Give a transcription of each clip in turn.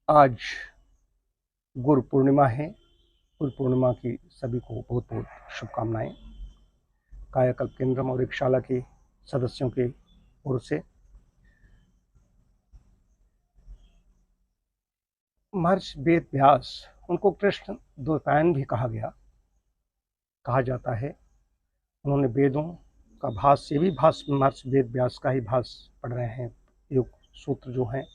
आज गुरु पूर्णिमा है। गुरु पूर्णिमा की सभी को बहुत बहुत शुभकामनाएं। कायाकल्प केंद्रम और एक शाला के सदस्यों की ओर से महर्षि वेद व्यास, उनको कृष्ण द्वैपायन भी कहा जाता है। उन्होंने वेदों का भाष्य भी महर्षि वेद व्यास का ही भाष्य पढ़ रहे हैं। योग सूत्र जो हैं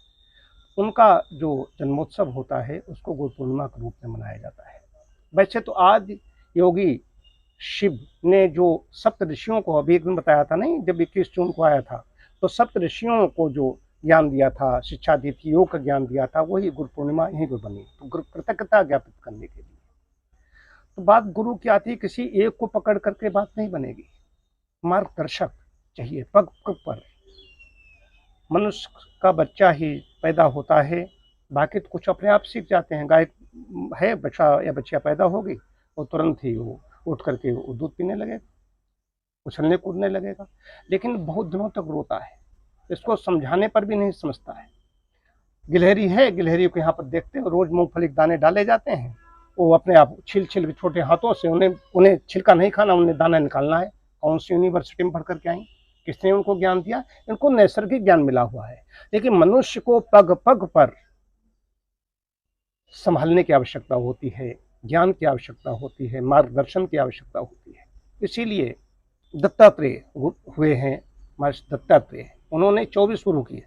उनका जो जन्मोत्सव होता है उसको गुरु पूर्णिमा के रूप में मनाया जाता है। वैसे तो आज योगी शिव ने जो सप्त ऋषियों को अभी एक दिन बताया था नहीं, जब 21 जून को आया था तो सप्त ऋषियों को जो ज्ञान दिया था, शिक्षा दी थी, योग का ज्ञान दिया था, वही गुरु पूर्णिमा यहीं पर बनी। तो गुरु कृतज्ञता ज्ञापित करने के लिए तो बात गुरु की आती है, किसी एक को पकड़ करके बात नहीं बनेगी। मार्गदर्शक चाहिए पग पग पर। मनुष्य का बच्चा ही पैदा होता है, बाकी तो कुछ अपने आप सीख जाते हैं। गाय है, बच्चा या बच्चिया पैदा होगी और तुरंत ही वो उठ करके वो दूध पीने लगेगा, उछलने कूदने लगेगा, लेकिन बहुत दिनों तक रोता है। इसको समझाने पर भी नहीं समझता है। गिलहरी है, गिलहरी को यहाँ पर देखते हैं, रोज मूंगफली के दाने डाले जाते हैं, वो अपने आप छिल छिल के छोटे हाथों से उन्हें छिलका नहीं खाना, उन्हें दाना निकालना है। कौन सी यूनिवर्सिटी में पढ़ करके आई, किसने उनको ज्ञान दिया? इनको नैसर्गिक ज्ञान मिला हुआ है। लेकिन मनुष्य को पग पग पर संभालने की आवश्यकता होती है, ज्ञान की आवश्यकता होती है, मार्गदर्शन की आवश्यकता होती है। इसीलिए दत्तात्रेय हुए हैं महर्षि दत्तात्रेय। उन्होंने 24 गुरु किए,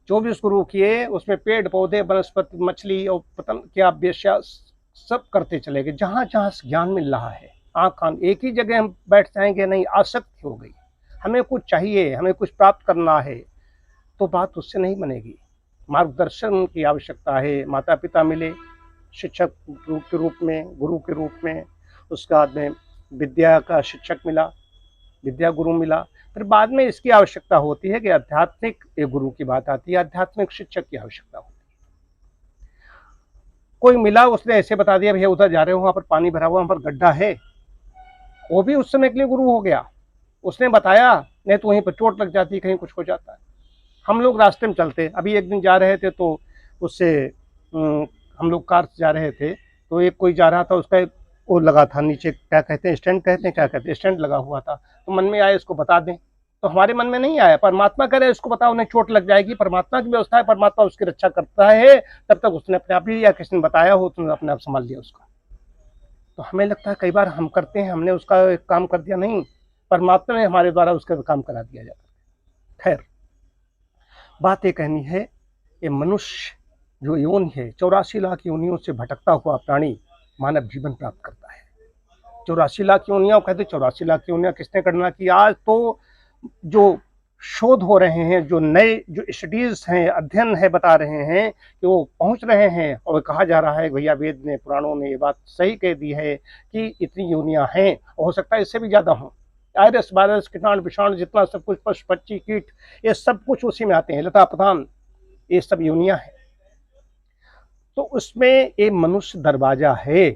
24 गुरु किए। उसमें पेड़ पौधे, वनस्पति, मछली और पतन क्या बेश्या सब करते चले गए। जहां जहां ज्ञान मिल रहा है, आँख कान एक ही जगह हम बैठ जाएंगे नहीं, आसक्ति हो गई, हमें कुछ चाहिए, हमें कुछ प्राप्त करना है, तो बात उससे नहीं बनेगी। मार्गदर्शन की आवश्यकता है। माता पिता मिले शिक्षक के रूप में, गुरु के रूप में, उसके बाद में विद्या का शिक्षक मिला, विद्या गुरु मिला। फिर बाद में इसकी आवश्यकता होती है कि आध्यात्मिक एक गुरु की बात आती है, आध्यात्मिक शिक्षक की आवश्यकता होती है। कोई मिला, उसने ऐसे बता दिया भैया उधर जा रहे हो, वहां पर पानी भरा हुआ, वहां पर गड्ढा है, वो भी उस समय के लिए गुरु हो गया। उसने बताया, नहीं तो वहीं पर चोट लग जाती, कहीं कुछ हो जाता है। हम लोग रास्ते में चलते, अभी एक दिन जा रहे थे तो उससे हम लोग कार से जा रहे थे, तो एक कोई जा रहा था, उसका वो लगा था नीचे, क्या कहते हैं, स्टैंड कहते हैं, क्या कहते हैं, स्टैंड लगा हुआ था। तो मन में आया इसको बता दें, तो हमारे मन में नहीं आया। परमात्मा कह रहे इसको बताओ, उन्हें चोट लग जाएगी। परमात्मा की व्यवस्था है, परमात्मा उसकी रक्षा करता है। तब तक उसने अपने आप ही, या किसी ने बताया हो तो अपने आप संभाल लिया उसका। तो हमें लगता है कई बार हम करते हैं, हमने उसका एक काम कर दिया, नहीं, परमात्मा ने हमारे द्वारा उसका काम करा दिया जाता है। खैर, बात ये कहनी है, ये मनुष्य जो योनि है, 84 लाख योनियों से भटकता हुआ प्राणी मानव जीवन प्राप्त करता है। 84 लाख योनियां कहते, 84 लाख योनियां किसने गणना की? आज तो जो शोध हो रहे हैं, जो नए जो स्टडीज हैं, अध्ययन है, बता रहे हैं कि वो पहुंच रहे हैं, और कहा जा रहा है भैया वेद ने, पुराणों ने ये बात सही कह दी है कि इतनी योनियां हैं, हो सकता है इससे भी ज्यादा हों। वायरस वायरस, कीटाणु विषाणु, जितना सब कुछ, पशु पक्षी कीट, ये सब कुछ उसी में आते हैं, लता पतान, ये सब योनियां हैं। तो उसमें ये मनुष्य दरवाजा है,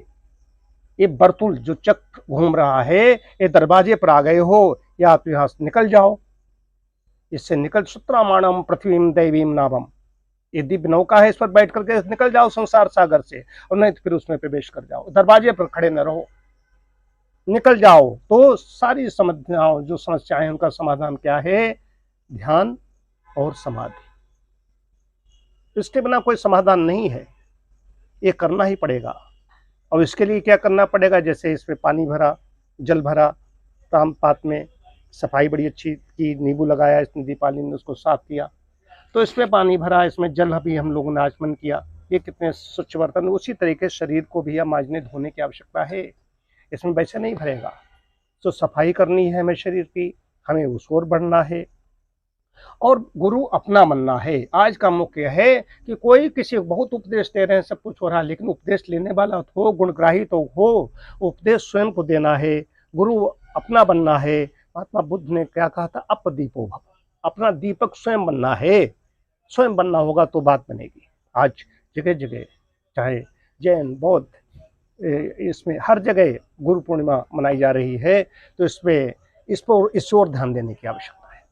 ये बर्तुल जो चक्र घूम रहा है, ये दरवाजे पर आ गए हो, या आप यहां से निकल जाओ, इससे निकल, सूत्रामाणम पृथ्वीम दैवीम नाभम, ये दिव्य नौका है, इस पर बैठ करके निकल जाओ संसार सागर से, और नहीं तो फिर उसमें प्रवेश कर जाओ। दरवाजे पर खड़े न रहो, निकल जाओ। तो सारी समस्याओं, जो समस्याएं, उनका समाधान क्या है? ध्यान और समाधि। इसके बिना कोई समाधान नहीं है, ये करना ही पड़ेगा। और इसके लिए क्या करना पड़ेगा? जैसे इसमें पानी भरा, जल भरा, तामपात में सफाई बड़ी अच्छी की, नींबू लगाया, इस दीपाली ने उसको साफ किया, तो इसमें पानी भरा, इसमें जल भी हम लोगों ने आचमन किया, ये कितने स्वच्छ बर्तन। उसी तरीके शरीर को भी मांजने धोने की आवश्यकता है, इसमें वैसे नहीं भरेगा। तो सफाई करनी है हमें शरीर की, हमें उस ओर बढ़ना है, और गुरु अपना बनना है। आज का मुख्य है कि कोई किसी को बहुत उपदेश दे रहे हैं, सब कुछ हो रहा है, लेकिन उपदेश लेने वाला हो, गुणग्राही तो हो, उपदेश स्वयं को देना है, गुरु अपना बनना है। महात्मा बुद्ध ने क्या कहा था? अपदीपो भव, अपना दीपक स्वयं बनना है, स्वयं बनना होगा तो बात बनेगी। आज जगह जगह, चाहे जैन बौद्ध, इसमें हर जगह गुरु पूर्णिमा मनाई जा रही है, तो इसमें इस ओर ध्यान देने की आवश्यकता है।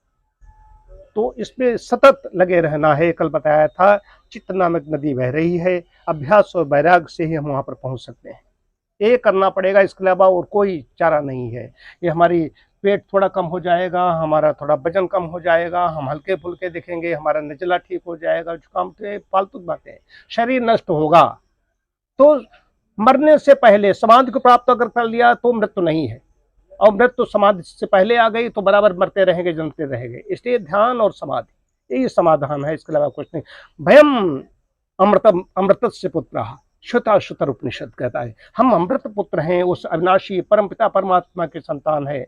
तो इसमें सतत लगे रहना है। कल बताया था चित्त नामक नदी बह रही है। अभ्यास और वैराग्य से ही हम वहाँ पर पहुँच सकते हैं। ये करना पड़ेगा, इसके अलावा और कोई चारा नहीं है। ये हमारी पेट थोड़ा कम हो जाएगा, हमारा थोड़ा वजन कम हो जाएगा, हम हल्के फुल्के दिखेंगे, हमारा नजला ठीक हो जाएगा, जुकाम तो फालतू बातें हैं। शरीर नष्ट होगा तो मरने से पहले समाधि को प्राप्त अगर कर लिया तो मृत्यु नहीं है, और मृत्यु समाधि से पहले आ गई तो बराबर मरते रहेंगे, जलते रहेंगे। इसलिए ध्यान और समाधि यही समाधान है, इसके अलावा कुछ नहीं। भयम अमृतम अमृतस्य पुत्र श्रुताश्रुतर उपनिषद कहता है, हम अमृत पुत्र हैं, उस अविनाशी परम पिता परमात्मा के संतान है।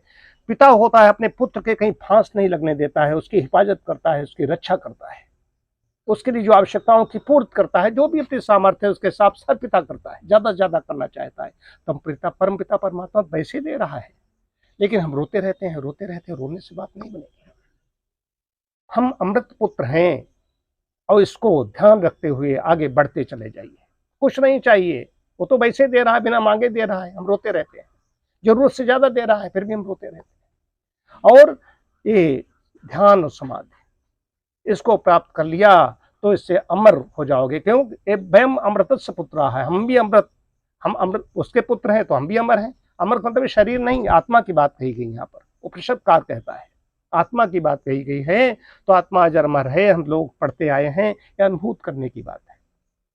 पिता होता है, अपने पुत्र के कहीं फांस नहीं लगने देता है, उसकी हिफाजत करता है, उसकी रक्षा करता है, उसके लिए जो आवश्यकताओं की पूर्ति करता है, जो भी अपनी सामर्थ्य है उसके हिसाब से पिता करता है, ज्यादा से ज्यादा करना चाहता है। तो पिता परम पिता परमात्मा वैसे दे रहा है, लेकिन हम रोते रहते हैं, रोते रहते हैं। रोने से बात नहीं बनेगी। हम अमृत पुत्र हैं और इसको ध्यान रखते हुए आगे बढ़ते चले जाइए। कुछ नहीं चाहिए, वो तो वैसे दे रहा है, बिना मांगे दे रहा है, हम रोते रहते हैं। जरूरत से ज्यादा दे रहा है, फिर भी हम रोते रहते हैं। और ये ध्यान और समाधि इसको प्राप्त कर लिया तो इससे अमर हो जाओगे। क्यों? वयम अमृतस्य पुत्र है, हम भी अमृत, हम अमृत उसके पुत्र हैं तो हम भी अमर हैं। अमर मतलब शरीर नहीं, आत्मा की बात कही गई यहाँ पर। उपनिषदकार कहता है आत्मा की बात कही गई है, तो आत्मा अजर अमर है, हम लोग पढ़ते आए हैं, यह अनुभूत करने की बात है।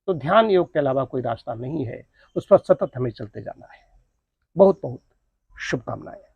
तो ध्यान योग के अलावा कोई रास्ता नहीं है, उस पर सतत हमें चलते जाना है। बहुत बहुत शुभकामनाएं।